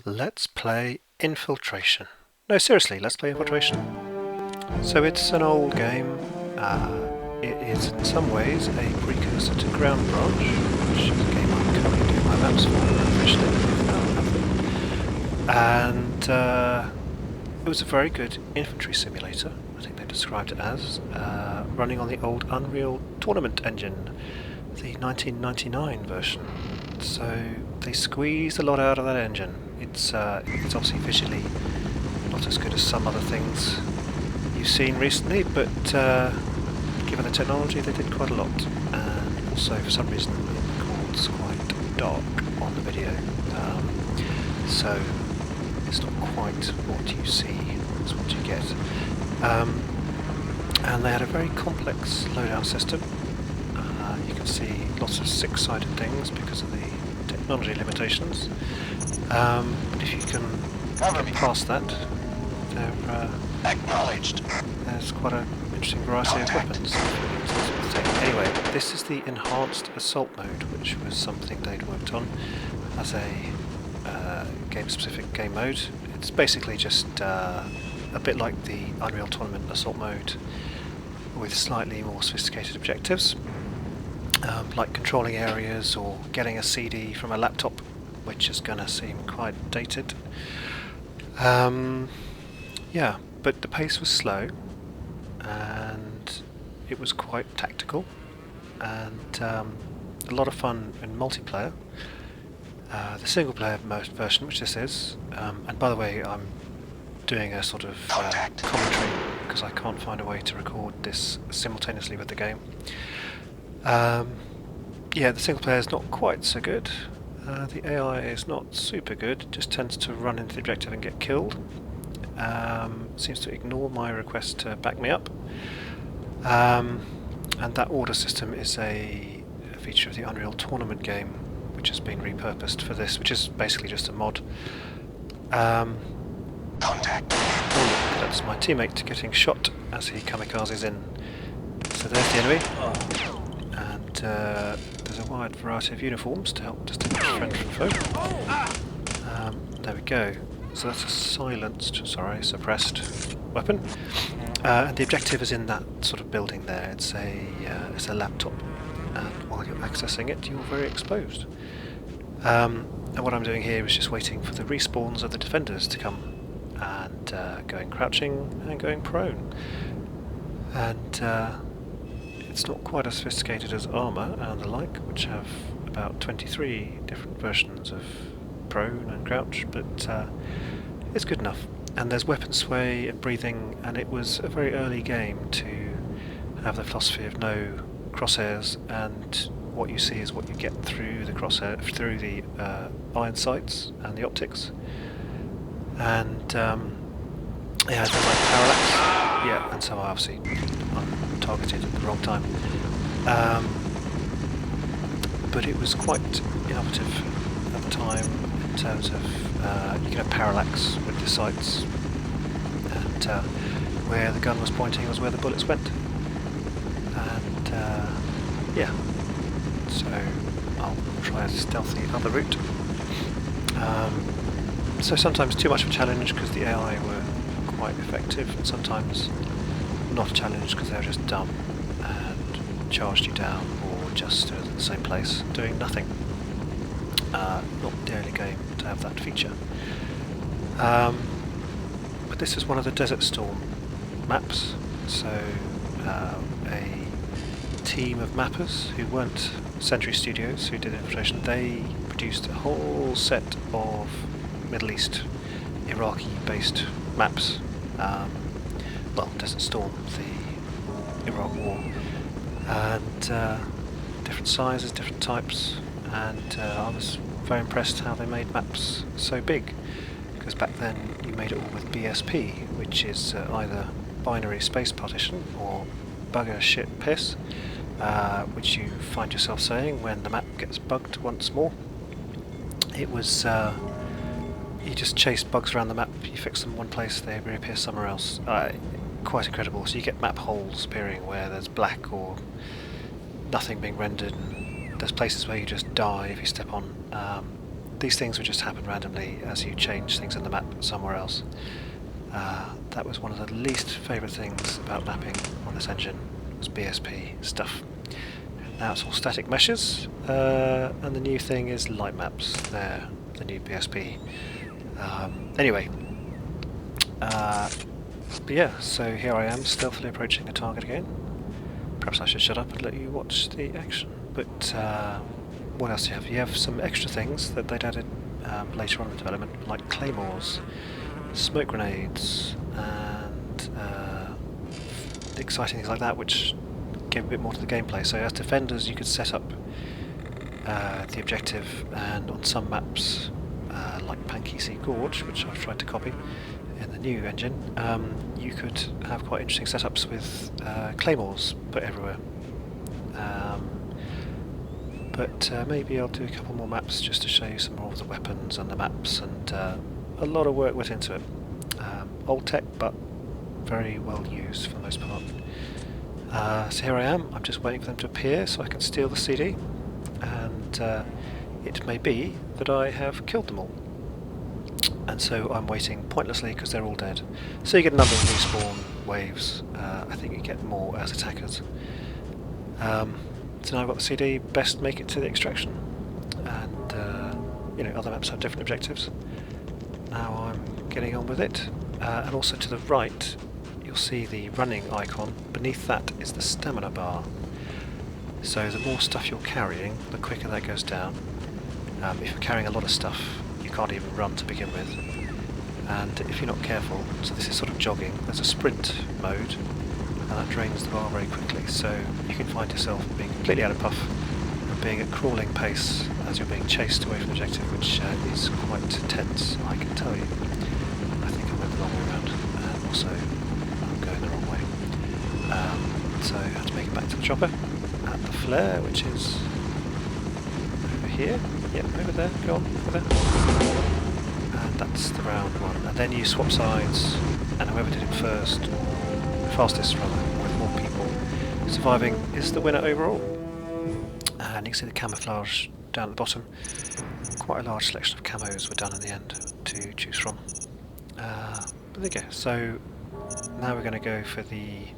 Let's play Infiltration. No, seriously, let's play Infiltration. So it's an old game. It is in some ways a precursor to Ground Branch, which is a game I'm currently doing my maps for unofficially, even though I have them. And it was a very good infantry simulator, I think they described it as, running on the old Unreal Tournament engine, the 1999 version. So they squeezed a lot out of that engine. It's obviously visually not as good as some other things you've seen recently, but given the technology they did quite a lot, and also for some reason it records quite dark on the video, so it's not quite what you see, it's what you get. And they had a very complex loadout system. You can see lots of six-sided things because of the technology limitations, but if you can get past that, there's quite an interesting variety of weapons. Anyway, this is the enhanced assault mode, which was something they'd worked on as a game-specific game mode. It's basically just a bit like the Unreal Tournament assault mode with slightly more sophisticated objectives, like controlling areas or getting a CD from a laptop, which is going to seem quite dated. Yeah, but the pace was slow and it was quite tactical and a lot of fun in multiplayer. The single player version, which this is, and by the way, I'm doing a sort of commentary because I can't find a way to record this simultaneously with the game. Yeah, the single player is not quite so good. The AI is not super good, it just tends to run into the objective and get killed. Seems to ignore my request to back me up. And that order system is a feature of the Unreal Tournament game, which has been repurposed for this, which is basically just a mod. Contact. Oh, that's my teammate getting shot as he kamikazes in. So there's the enemy. And there's a wide variety of uniforms to help distinguish friend from foe. There we go. So that's a suppressed weapon. And the objective is in that sort of building there. It's a laptop, and while you're accessing it, you're very exposed. And what I'm doing here is just waiting for the respawns of the defenders to come, and going crouching and going prone. And it's not quite as sophisticated as Armour and the like, which have about 23 different versions of prone and crouch, but it's good enough. And there's weapon sway and breathing, and it was a very early game to have the philosophy of no crosshairs, and what you see is what you get through the crosshair, through the iron sights and the optics. And yeah, there's like parallax. Yeah, and so I obviously targeted at the wrong time. But it was quite innovative at the time in terms of you can have parallax with the sights, and where the gun was pointing was where the bullets went. And yeah, so I'll try a stealthy other route. So sometimes too much of a challenge because the AI were quite effective, and sometimes not a challenge because they were just dumb and charged you down or just stood in the same place doing nothing. Not the only game to have that feature. But this is one of the Desert Storm maps, so a team of mappers who weren't Century Studios who did Infiltration, they produced a whole set of Middle East, Iraqi-based maps. Well, Desert Storm, the Iraq War, and different sizes, different types, and I was very impressed how they made maps so big, because back then you made it all with BSP, which is either binary space partition or bugger shit piss, which you find yourself saying when the map gets bugged once more. It was you just chase bugs around the map, you fix them one place, they reappear somewhere else. Quite incredible. So you get map holes appearing where there's black or nothing being rendered, and there's places where you just die if you step on these things would just happen randomly as you change things in the map somewhere else. That was one of the least favourite things about mapping on this engine, was BSP stuff. Now it's all static meshes, and the new thing is light maps. They're the new BSP. Anyway, but yeah, so here I am, stealthily approaching the target again. Perhaps I should shut up and let you watch the action. But what else do you have? You have some extra things that they'd added later on in development, like claymores, smoke grenades, and exciting things like that, which gave a bit more to the gameplay. So as defenders, you could set up the objective, and on some maps, like Pankisi Gorge, which I've tried to copy in the new engine, you could have quite interesting setups with claymores put everywhere. But maybe I'll do a couple more maps just to show you some more of the weapons and the maps, and a lot of work went into it. Old tech, but very well used for the most part. So here I am, I'm just waiting for them to appear so I can steal the CD, and it may be that I have killed them all. And so I'm waiting pointlessly because they're all dead. So you get a number of respawn waves. I think you get more as attackers. So now I've got the CD, best make it to the extraction. And you know, other maps have different objectives. Now I'm getting on with it. And also to the right, you'll see the running icon. Beneath that is the stamina bar. So the more stuff you're carrying, the quicker that goes down. If you're carrying a lot of stuff, you can't even run to begin with. And if you're not careful, so this is sort of jogging, there's a sprint mode, and that drains the bar very quickly. So you can find yourself being completely out of puff and being at crawling pace as you're being chased away from the objective, which is quite tense, I can tell you. I think I went the wrong way around, and also I'm going the wrong way. So I have to make it back to the chopper at the flare, which is over here. Yep, over there, go on, over there. And that's the round one. And then you swap sides, and whoever did it first, fastest rather, with more people surviving, is the winner overall. And you can see the camouflage down at the bottom. Quite a large selection of camos were done in the end to choose from. But there you go. So now we're going to go for the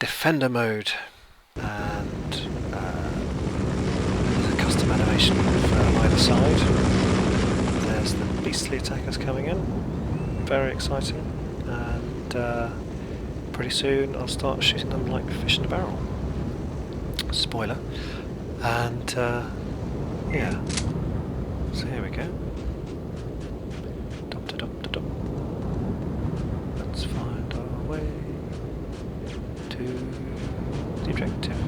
Defender mode, and there's a custom animation for either side. There's the beastly attackers coming in, very exciting, and pretty soon I'll start shooting them like fish in a barrel. Spoiler. And yeah, so here we go. Dum da dum da dum. Let's find our way to the objective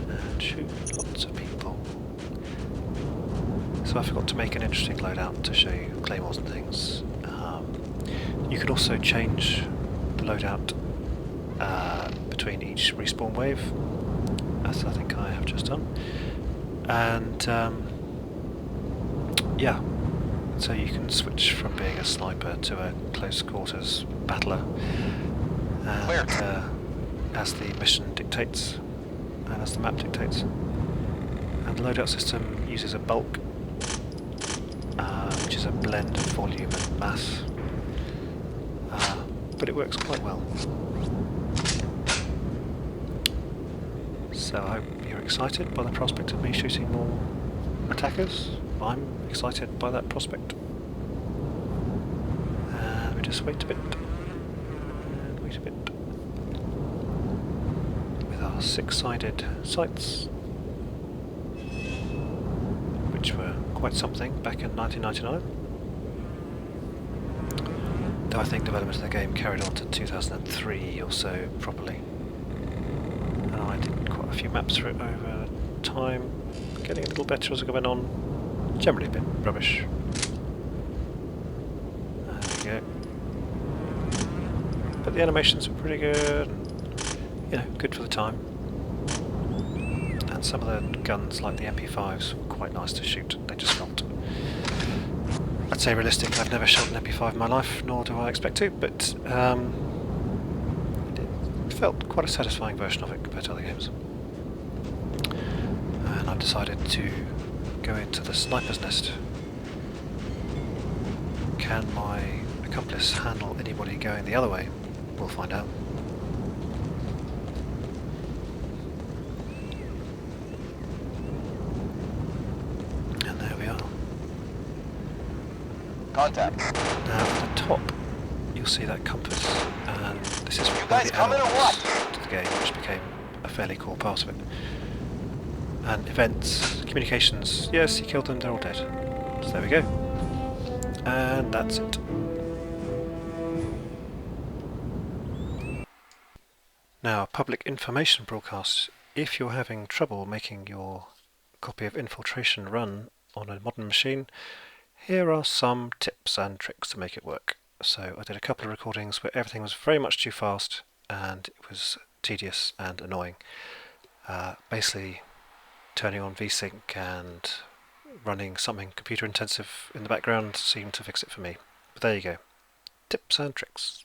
and shoot lots of people. So I forgot to make an interesting loadout to show you claymores and things. You could also change the loadout between each respawn wave, as I think I have just done. And yeah, so you can switch from being a sniper to a close quarters battler, and as the mission dictates and as the map dictates. And the loadout system uses a bulk, which is a blend of volume and mass, but it works quite well. So I hope you're excited by the prospect of me shooting more attackers. I'm excited by that prospect. And we just wait a bit. And wait a bit. With our six-sided sights, which were quite something back in 1999. Though I think development of the game carried on to 2003 or so properly. And I did quite a few maps for it over time, getting a little better as it went on. Generally a bit rubbish. There we go. But the animations were pretty good, and, you know, good for the time. And some of the guns, like the MP5s, were quite nice to shoot. They just felt, I'd say, realistic. I've never shot an MP5 in my life, nor do I expect to, but it felt quite a satisfying version of it compared to other games. And I've decided to go into the sniper's nest. Can my accomplice handle anybody going the other way? We'll find out. And there we are. Contact. Now at the top you'll see that compass, and this is one guys of the coming or add-ons what? to the game, which became a fairly core part of it. And events, communications, yes, he killed them, they're all dead. So there we go. And that's it. Now, public information broadcast. If you're having trouble making your copy of Infiltration run on a modern machine, here are some tips and tricks to make it work. So I did a couple of recordings where everything was very much too fast and it was tedious and annoying. Basically turning on VSync and running something computer intensive in the background seemed to fix it for me. But there you go. Tips and tricks.